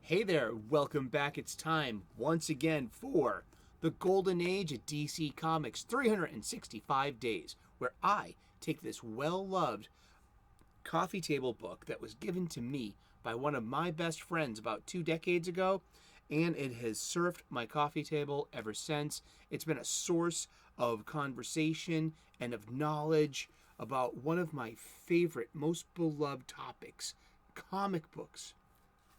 Hey there, welcome back. It's time once again for the Golden Age of DC Comics 365 Days, where I take this well-loved coffee table book that was given to me by one of my best friends about 2 decades ago, and it has served my coffee table ever since. It's been a source of conversation and of knowledge about one of my favorite, most beloved topics, comic books,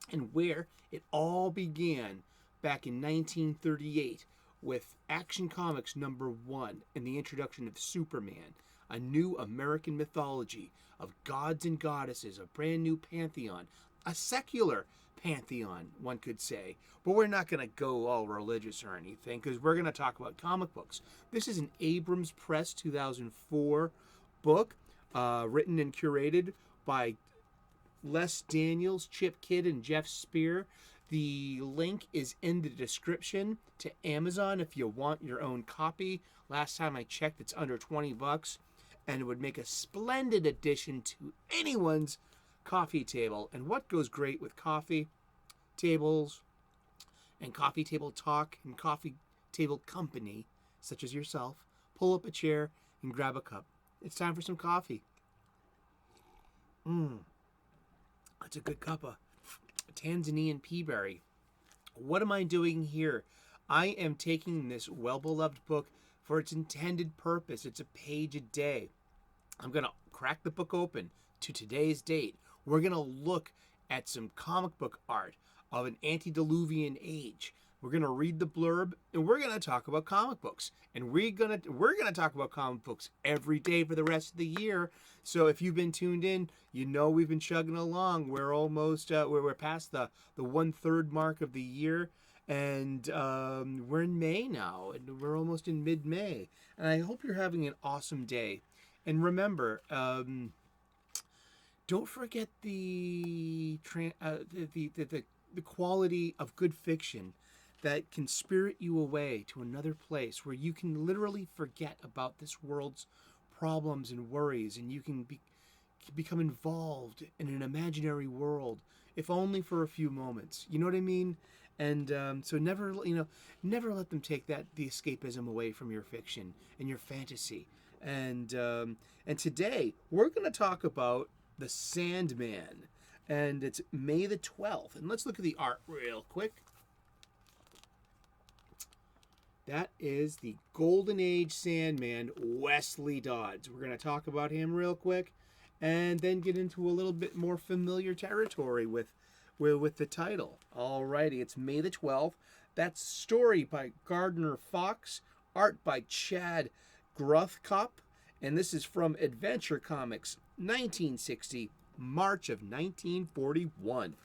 and where it all began back in 1938 with Action Comics #1 and the introduction of Superman, a new American mythology of gods and goddesses, a brand new pantheon, a secular pantheon, one could say. But we're not going to go all religious or anything because we're going to talk about comic books. This is an Abrams Press 2004 book written and curated by Les Daniels, Chip Kidd, and Geoff Spear. The link is in the description to Amazon if you want your own copy. Last time I checked, it's under $20, and it would make a splendid addition to anyone's coffee table. And what goes great with coffee tables and coffee table talk and coffee table company, such as yourself, pull up a chair and grab a cup. It's time for some coffee. That's a good cup of Tanzanian peaberry. What am I doing here? I am taking this well-beloved book for its intended purpose. It's a page a day. I'm going to crack the book open to today's date. We're going to look at some comic book art of an antediluvian age. We're going to read the blurb, and we're going to talk about comic books. And we're going to talk about comic books every day for the rest of the year. So if you've been tuned in, you know we've been chugging along. We're almost we're past the 1/3 mark of the year, and we're in May now, and we're almost in mid-May. And I hope you're having an awesome day. And remember, don't forget the quality of good fiction that can spirit you away to another place where you can literally forget about this world's problems and worries, and you can become involved in an imaginary world, if only for a few moments. You know what I mean? And so never let them take the escapism away from your fiction and your fantasy. And today we're going to talk about the Sandman, and it's May the 12th. And let's look at the art real quick. That is the Golden Age Sandman, Wesley Dodds. We're going to talk about him real quick and then get into a little bit more familiar territory with the title. Alrighty, it's May the 12th. That's story by Gardner Fox, art by Chad Gruthkop, and this is from Adventure Comics, 1960, March of 1941.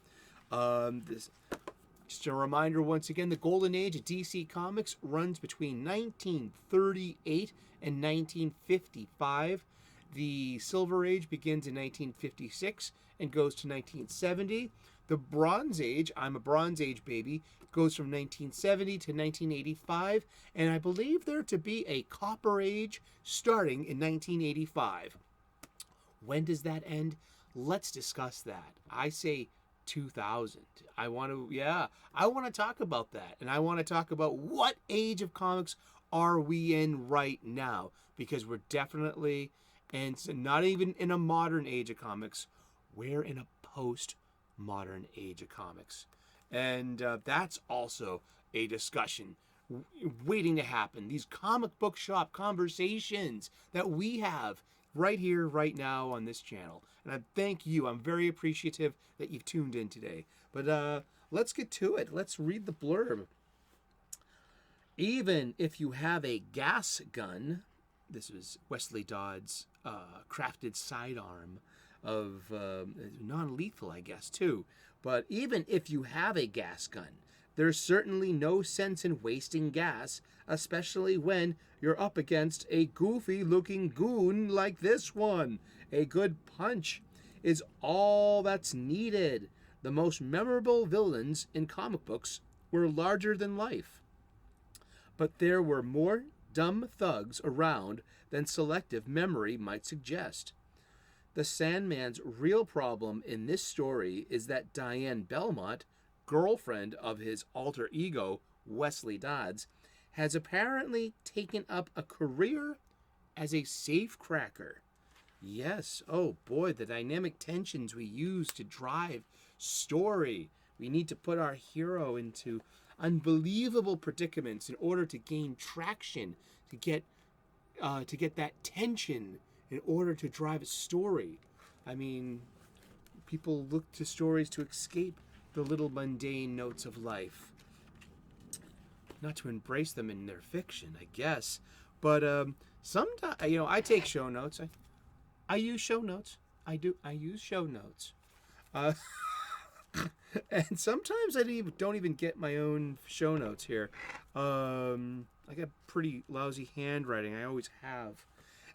Just a reminder once again, the Golden Age of DC Comics runs between 1938 and 1955. The Silver Age begins in 1956 and goes to 1970. The Bronze Age, I'm a Bronze Age baby, goes from 1970 to 1985. And I believe there to be a Copper Age starting in 1985. When does that end? Let's discuss that. I say 2000. I want to talk about that, and I want to talk about what age of comics are we in right now, because we're definitely, and not even in a modern age of comics, we're in a post-modern age of comics, and that's also a discussion waiting to happen. These comic book shop conversations that we have right here, right now on this channel. And I thank you. I'm very appreciative that you've tuned in today. But let's get to it. Let's read the blurb. Even if you have a gas gun, this was Wesley Dodds' crafted sidearm of non-lethal, I guess, too. But even if you have a gas gun, there's certainly no sense in wasting gas, especially when you're up against a goofy-looking goon like this one. A good punch is all that's needed. The most memorable villains in comic books were larger than life. But there were more dumb thugs around than selective memory might suggest. The Sandman's real problem in this story is that Diane Belmont, girlfriend of his alter ego, Wesley Dodds, has apparently taken up a career as a safecracker. Yes, oh boy, the dynamic tensions we use to drive story. We need to put our hero into unbelievable predicaments in order to gain traction, to get that tension in order to drive a story. I mean, people look to stories to escape the little mundane notes of life, not to embrace them in their fiction, I guess. But sometimes, I take show notes. I use show notes. I do. I use show notes. Uh, and sometimes I don't even get my own show notes here. I got pretty lousy handwriting. I always have.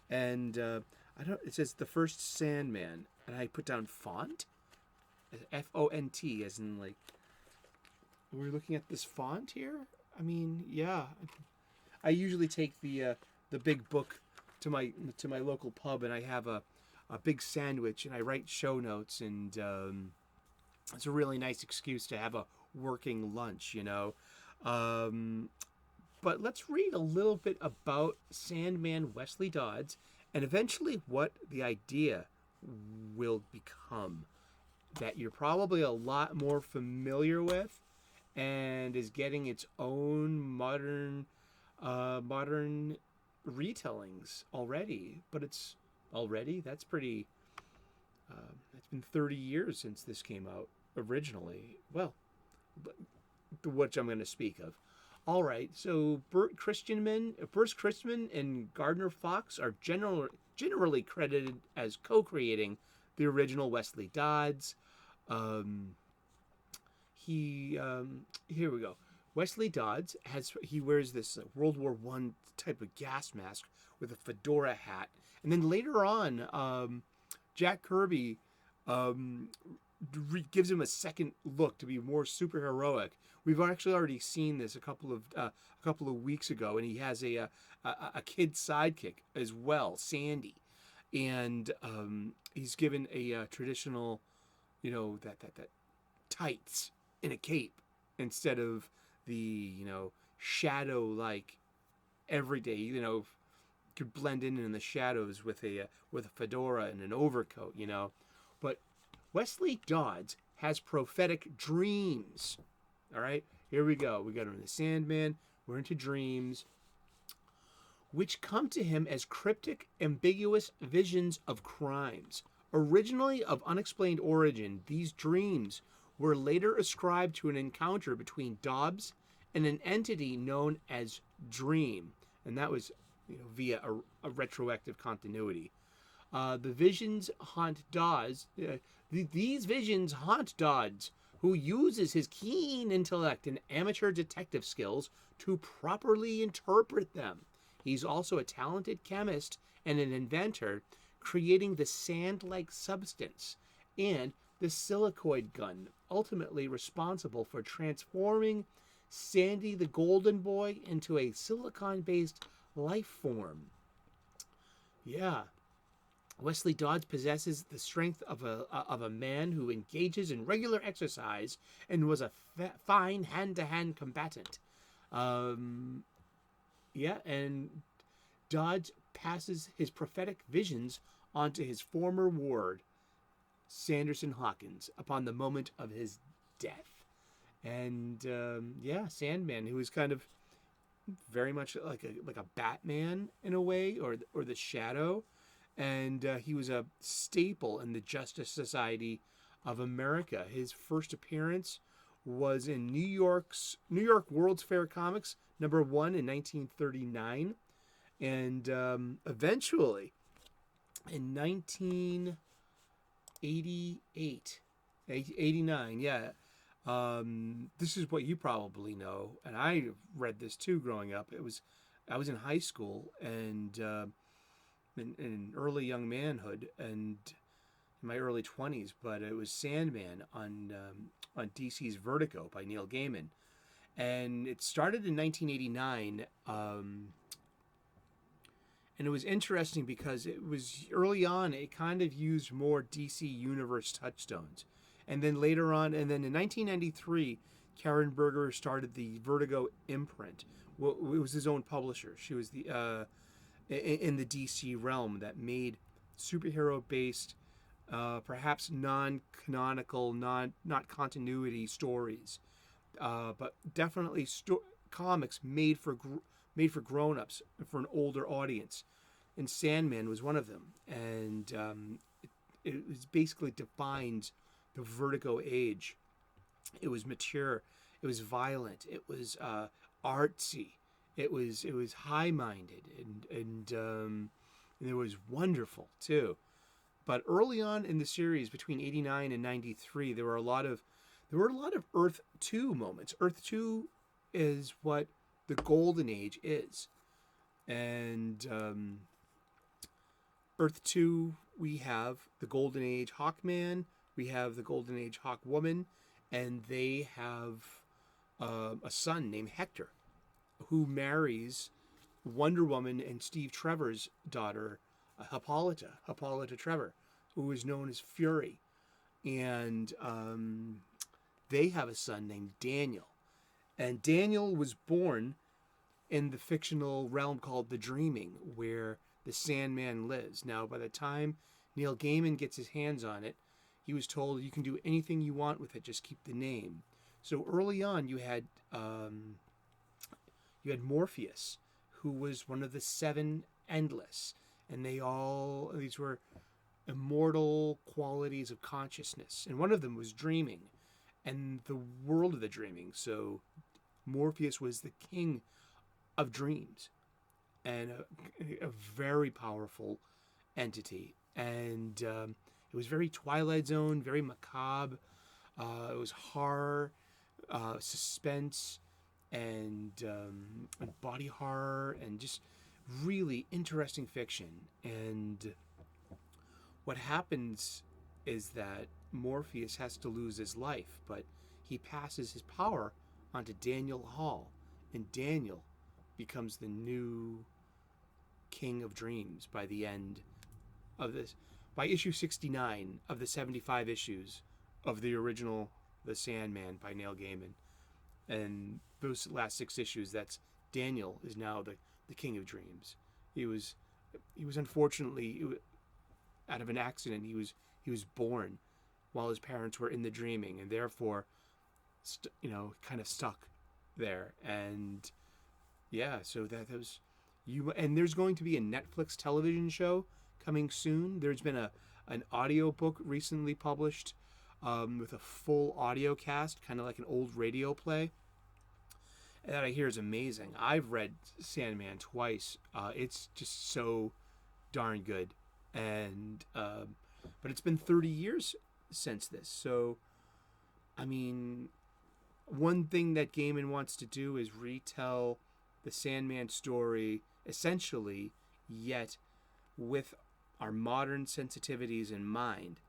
And I don't. It says the first Sandman, and I put down font, F-O-N-T, as in like. We're looking at this font here. I mean, yeah. I usually take the big book to my local pub, and I have a big sandwich, and I write show notes, and it's a really nice excuse to have a working lunch, But let's read a little bit about Sandman Wesley Dodds, and eventually what the idea will become, that you're probably a lot more familiar with, and is getting its own modern retellings already. But it's already, that's pretty, it's been 30 years since this came out originally. Well, which I'm going to speak of. All right, so Bert Christianman and Gardner Fox are generally credited as co-creating the original Wesley Dodds. Here we go. Wesley Dodds he wears this World War I type of gas mask with a fedora hat, and then later on, Jack Kirby gives him a second look to be more superheroic. We've actually already seen this a couple of weeks ago, and he has a kid sidekick as well, Sandy, and he's given a traditional, that tights in a cape instead of the shadow like everyday could blend in the shadows with a fedora and an overcoat, But Wesley Dodds has prophetic dreams. All right, here we go. We got him in the Sandman. We're into dreams, which come to him as cryptic, ambiguous visions of crimes. Originally of unexplained origin, these dreams were later ascribed to an encounter between Dobbs and an entity known as Dream, and that was via a retroactive continuity. The visions haunt Dodds. These visions haunt Dodds, who uses his keen intellect and amateur detective skills to properly interpret them. He's also a talented chemist and an inventor, creating the sand-like substance and the silicoid gun, ultimately responsible for transforming Sandy the Golden Boy into a silicon-based life form. Yeah. Wesley Dodds possesses the strength of a man who engages in regular exercise and was a fine hand-to-hand combatant. And Dodds passes his prophetic visions onto his former ward, Sanderson Hawkins, upon the moment of his death. And Sandman, who is kind of very much like a Batman in a way, or the Shadow. And he was a staple in the Justice Society of America. His first appearance was in New York World's Fair Comics #1 in 1939, and eventually in 1989, this is what you probably know, and I read this too growing up. I was in high school and in early young manhood and in my early 20s, but it was Sandman on DC's Vertigo by Neil Gaiman, and it started in 1989. And it was interesting because it was early on, it kind of used more DC Universe touchstones. And then later on, and then in 1993, Karen Berger started the Vertigo Imprint. Well, it was his own publisher. She was the in the DC realm that made superhero-based, perhaps non-canonical, not continuity stories, but definitely comics made for grown-ups, for an older audience. And Sandman was one of them, and it was basically defined the Vertigo age. It was mature, it was violent, it was artsy, it was high-minded, and it was wonderful too. But early on in the series, between 89 and 93, there were a lot of Earth 2 moments. Earth 2 is what the Golden Age is, and Earth 2, we have the Golden Age Hawkman, we have the Golden Age Hawkwoman, and they have a son named Hector, who marries Wonder Woman and Steve Trevor's daughter, Hippolyta Trevor, who is known as Fury. And they have a son named Daniel. And Daniel was born in the fictional realm called the Dreaming, where the Sandman lives. Now, by the time Neil Gaiman gets his hands on it, he was told, you can do anything you want with it, just keep the name. So early on, you had Morpheus, who was one of the 7 Endless, and these were immortal qualities of consciousness, and one of them was dreaming, and the world of the dreaming. So Morpheus was the king of dreams, and a very powerful entity, and it was very Twilight Zone, very macabre. It was horror, suspense, and body horror, and just really interesting fiction. And what happens is that Morpheus has to lose his life, but he passes his power onto Daniel Hall, and Daniel becomes the new king of dreams by the end of this. By issue 69 of the 75 issues of the original The Sandman by Neil Gaiman. And those last 6 issues, that's Daniel is now the king of dreams. He was unfortunately, out of an accident, he was born while his parents were in the dreaming, and therefore kind of stuck there. And yeah, so that was you. And there's going to be a Netflix television show coming soon. There's been an audio book recently published with a full audio cast, kind of like an old radio play, that I hear is amazing. I've read Sandman twice. It's just so darn good. And but it's been 30 years since this. So, I mean, one thing that Gaiman wants to do is retell the Sandman story, essentially, yet with our modern sensitivities in mind.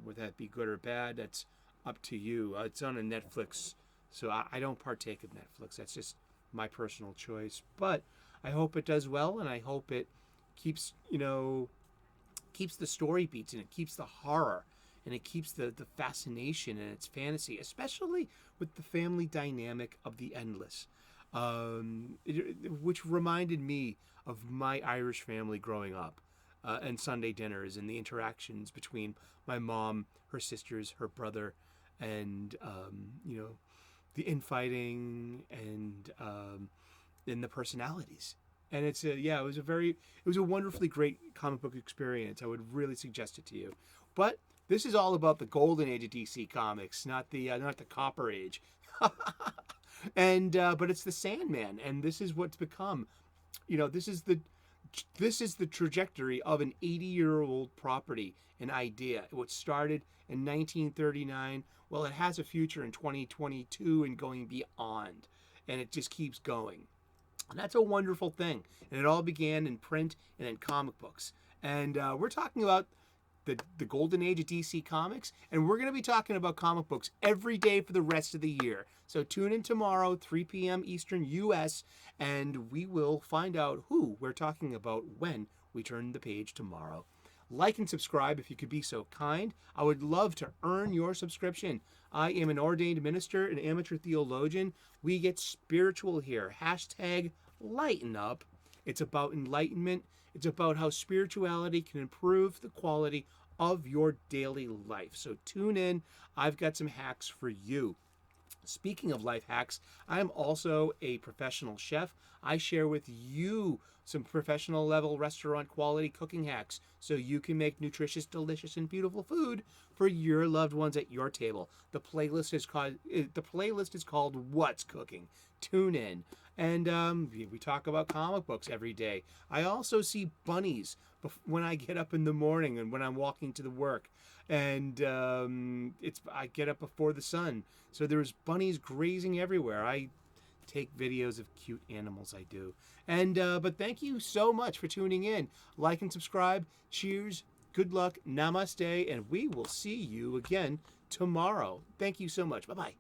Would that be good or bad? That's up to you. It's on a Netflix, so I don't partake of Netflix. That's just my personal choice. But I hope it does well, and I hope it keeps the story beats, and it keeps the horror, and it keeps the fascination and its fantasy, especially with the family dynamic of the Endless, which reminded me of my Irish family growing up, and Sunday dinners, and the interactions between my mom, her sisters, her brother, and the infighting, and the personalities. And it was a wonderfully great comic book experience. I would really suggest it to you. But this is all about the golden age of DC Comics, not the Copper Age. And but it's the Sandman, and this is what's become. This is the trajectory of an 80-year-old property, an idea. What started in 1939, well, it has a future in 2022 and going beyond, and it just keeps going. And that's a wonderful thing. And it all began in print and in comic books. And we're talking about the golden age of DC Comics, and we're going to be talking about comic books every day for the rest of the year. So tune in tomorrow, 3 p.m. Eastern U.S., and we will find out who we're talking about when we turn the page tomorrow. Like and subscribe if you could be so kind. I would love to earn your subscription. I am an ordained minister, an amateur theologian. We get spiritual here. Hashtag lighten up. It's about enlightenment. It's about how spirituality can improve the quality of your daily life. So tune in. I've got some hacks for you. Speaking of life hacks, I'm also a professional chef. I share with you some professional level restaurant quality cooking hacks so you can make nutritious, delicious, and beautiful food for your loved ones at your table. The playlist is called What's Cooking. Tune in. And we talk about comic books every day. I also see bunnies when I get up in the morning and when I'm walking to the work. And I get up before the sun. So there's bunnies grazing everywhere. I take videos of cute animals, I do. And but thank you so much for tuning in. Like and subscribe. Cheers. Good luck. Namaste. And we will see you again tomorrow. Thank you so much. Bye-bye.